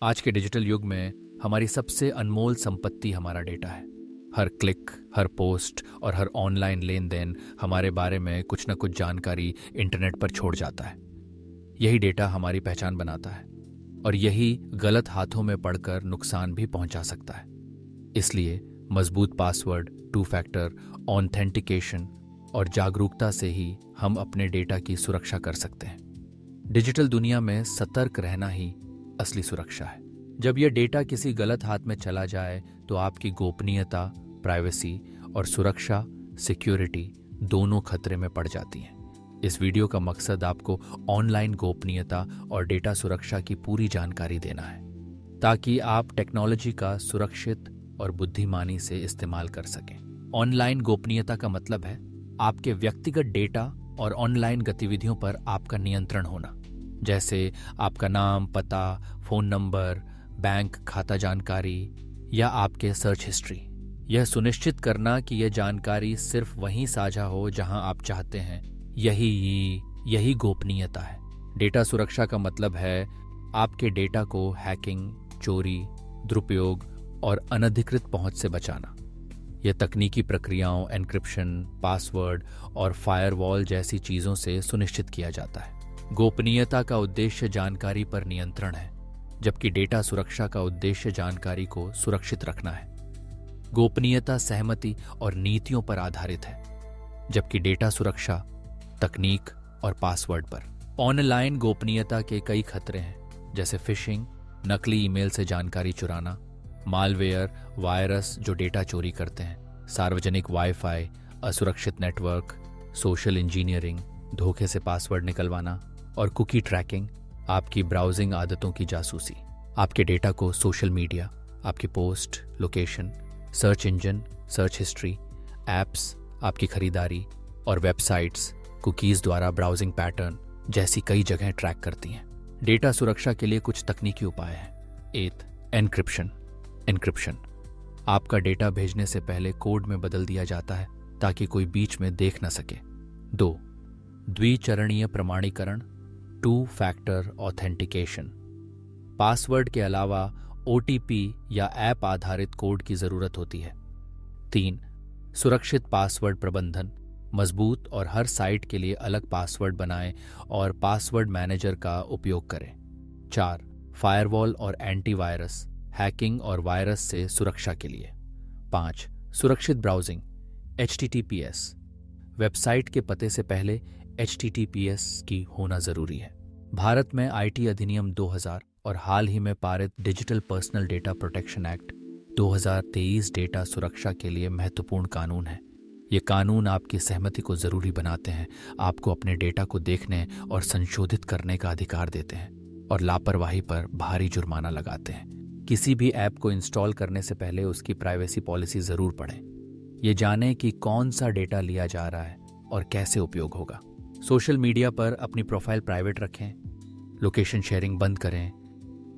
आज के डिजिटल युग में हमारी सबसे अनमोल संपत्ति हमारा डेटा है। हर क्लिक, हर पोस्ट और हर ऑनलाइन लेन देन हमारे बारे में कुछ न कुछ जानकारी इंटरनेट पर छोड़ जाता है। यही डेटा हमारी पहचान बनाता है और यही गलत हाथों में पड़कर नुकसान भी पहुंचा सकता है। इसलिए मजबूत पासवर्ड, टू फैक्टर ऑथेंटिकेशन और जागरूकता से ही हम अपने डेटा की सुरक्षा कर सकते हैं। डिजिटल दुनिया में सतर्क रहना ही असली सुरक्षा है। जब यह डेटा किसी गलत हाथ में चला जाए तो आपकी गोपनीयता, प्राइवेसी और सुरक्षा, सिक्योरिटी दोनों खतरे में पड़ जाती हैं। इस वीडियो का मकसद आपको ऑनलाइन गोपनीयता और डेटा सुरक्षा की पूरी जानकारी देना है, ताकि आप टेक्नोलॉजी का सुरक्षित और बुद्धिमानी से इस्तेमाल कर सकें। ऑनलाइन गोपनीयता का मतलब है आपके व्यक्तिगत डेटा और ऑनलाइन गतिविधियों पर आपका नियंत्रण होना, जैसे आपका नाम, पता, फोन नंबर, बैंक खाता जानकारी या आपके सर्च हिस्ट्री। यह सुनिश्चित करना कि यह जानकारी सिर्फ वहीं साझा हो जहां आप चाहते हैं, यही गोपनीयता है। डेटा सुरक्षा का मतलब है आपके डेटा को हैकिंग, चोरी, दुरुपयोग और अनधिकृत पहुंच से बचाना। यह तकनीकी प्रक्रियाओं, एन्क्रिप्शन, पासवर्ड और फायरवॉल जैसी चीजों से सुनिश्चित किया जाता है। गोपनीयता का उद्देश्य जानकारी पर नियंत्रण है, जबकि डेटा सुरक्षा का उद्देश्य जानकारी को सुरक्षित रखना है। गोपनीयता सहमति और नीतियों पर आधारित है, जबकि डेटा सुरक्षा तकनीक और पासवर्ड पर। ऑनलाइन गोपनीयता के कई खतरे हैं, जैसे फिशिंग, नकली ईमेल से जानकारी चुराना, मालवेयर, वायरस जो डेटा चोरी करते हैं, सार्वजनिक वाईफाई, असुरक्षित नेटवर्क, सोशल इंजीनियरिंग, धोखे से पासवर्ड निकलवाना और कुकी ट्रैकिंग, आपकी ब्राउजिंग आदतों की जासूसी। आपके डेटा को सोशल मीडिया, आपकी post, location, search engine, search history, apps, आपकी खरीदारी और वेबसाइट्स कुकीज द्वारा ब्राउजिंग पैटर्न जैसी कई जगहें ट्रैक करती हैं। डेटा सुरक्षा के लिए कुछ तकनीकी उपाय हैं। एन्क्रिप्शन। आपका डेटा भेजने से पहले कोड में बदल दिया जाता है ताकि कोई बीच में देख न सके। 2. द्विचरणीय प्रमाणीकरण, टू फैक्टर ऑथेंटिकेशन। पासवर्ड के अलावा OTP या ऐप आधारित कोड की जरूरत होती है। 3. सुरक्षित पासवर्ड प्रबंधन, मजबूत और हर साइट के लिए अलग पासवर्ड बनाएं और पासवर्ड मैनेजर का उपयोग करें। 4. फायरवॉल और एंटीवायरस, हैकिंग और वायरस से सुरक्षा के लिए। 5. सुरक्षित ब्राउजिंग, HTTPS। वेबसाइट के पते से पहले HTTPS की होना जरूरी है। भारत में IT अधिनियम 2000 और हाल ही में पारित digital personal data protection act 2023 data सुरक्षा के लिए महत्वपूर्ण कानून है। ये कानून आपकी सहमति को जरूरी बनाते हैं, आपको अपने डेटा को देखने और संशोधित करने का अधिकार देते हैं और लापरवाही पर भारी जुर्माना लगाते हैं। किसी भी ऐप को इंस्टॉल करने से पहले उसकी प्राइवेसी पॉलिसी जरूर पढ़ें। ये जानें कि कौन सा डेटा लिया जा रहा है और कैसे उपयोग होगा। सोशल मीडिया पर अपनी प्रोफाइल प्राइवेट रखें, लोकेशन शेयरिंग बंद करें,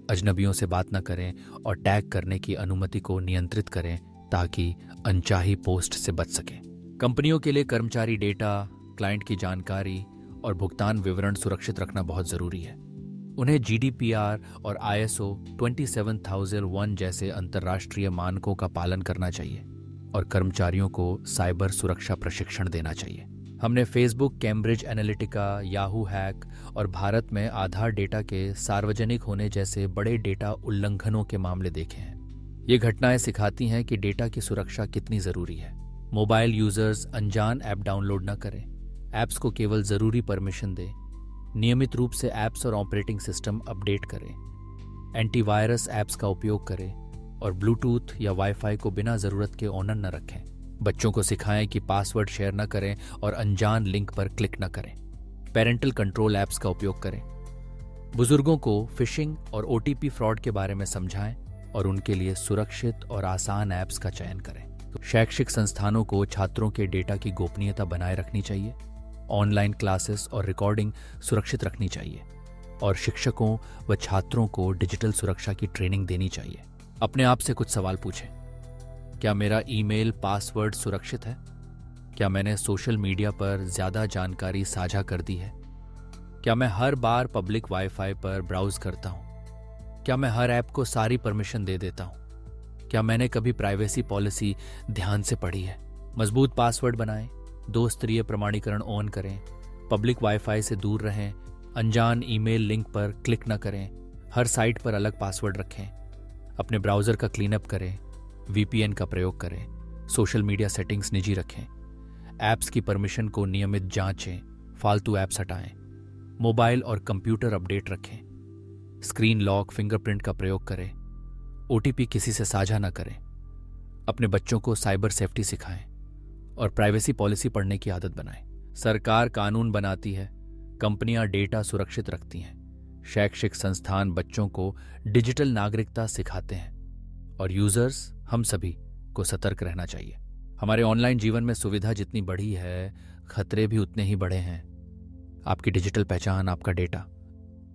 अजनबियों से बात न करें और टैग करने की अनुमति को नियंत्रित करें ताकि अनचाही पोस्ट से बच सकें। कंपनियों के लिए कर्मचारी डेटा, क्लाइंट की जानकारी और भुगतान विवरण सुरक्षित रखना बहुत जरूरी है। उन्हें GDPR और ISO 27001 जैसे अंतर्राष्ट्रीय मानकों का पालन करना चाहिए और कर्मचारियों को साइबर सुरक्षा प्रशिक्षण देना चाहिए। हमने Facebook, Cambridge Analytica, Yahoo hack और भारत में आधार डेटा के सार्वजनिक होने जैसे बड़े डेटा उल्लंघनों के मामले देखे हैं। ये घटनाएं सिखाती हैं कि डेटा की सुरक्षा कितनी जरूरी है। मोबाइल यूजर्स अनजान ऐप डाउनलोड न करें, ऐप्स को केवल जरूरी परमिशन दें, नियमित रूप से ऐप्स और ऑपरेटिंग सिस्टम अपडेट करें, एंटीवायरस ऐप्स का उपयोग करें और ब्लूटूथ या वाईफाई को बिना जरूरत के ऑन न रखें। बच्चों को सिखाएं कि पासवर्ड शेयर न करें और अनजान लिंक पर क्लिक न करें। पेरेंटल कंट्रोल ऐप्स का उपयोग करें। बुजुर्गों को फिशिंग और OTP फ्रॉड के बारे में समझाएं और उनके लिए सुरक्षित और आसान ऐप्स का चयन करें। शैक्षिक संस्थानों को छात्रों के डेटा की गोपनीयता बनाए रखनी चाहिए, ऑनलाइन क्लासेस और रिकॉर्डिंग सुरक्षित रखनी चाहिए और शिक्षकों व छात्रों को डिजिटल सुरक्षा की ट्रेनिंग देनी चाहिए। अपने आप से कुछ सवाल पूछें। क्या मेरा ईमेल पासवर्ड सुरक्षित है? क्या मैंने सोशल मीडिया पर ज्यादा जानकारी साझा कर दी है? क्या मैं हर बार पब्लिक वाईफाई पर ब्राउज करता हूं? क्या मैं हर ऐप को सारी परमिशन दे देता हूँ? क्या मैंने कभी प्राइवेसी पॉलिसी ध्यान से पढ़ी है? मजबूत पासवर्ड बनाएं, दो स्तरीय प्रमाणीकरण ऑन करें, पब्लिक वाईफाई से दूर रहें, अनजान ईमेल लिंक पर क्लिक न करें, हर साइट पर अलग पासवर्ड रखें, अपने ब्राउज़र का क्लीनअप करें, वीपीएन का प्रयोग करें, सोशल मीडिया सेटिंग्स निजी रखें, ऐप्स की परमिशन को नियमित जांचें, फालतू ऐप्स हटाएं, मोबाइल और कंप्यूटर अपडेट रखें, स्क्रीन लॉक फिंगरप्रिंट का प्रयोग करें, ओटीपी किसी से साझा न करें, अपने बच्चों को साइबर सेफ्टी सिखाएं और प्राइवेसी पॉलिसी पढ़ने की आदत बनाएं। सरकार कानून बनाती है, कंपनियां डेटा सुरक्षित रखती हैं, शैक्षिक संस्थान बच्चों को डिजिटल नागरिकता सिखाते हैं और यूजर्स हम सभी को सतर्क रहना चाहिए। हमारे ऑनलाइन जीवन में सुविधा जितनी बढ़ी है, खतरे भी उतने ही बढ़े हैं। आपकी डिजिटल पहचान, आपका डेटा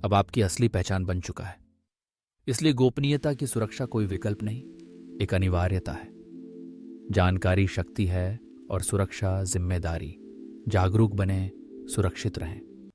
अब आपकी असली पहचान बन चुका है। इसलिए गोपनीयता की सुरक्षा कोई विकल्प नहीं, एक अनिवार्यता है। जानकारी शक्ति है और सुरक्षा जिम्मेदारी। जागरूक बने, सुरक्षित रहें।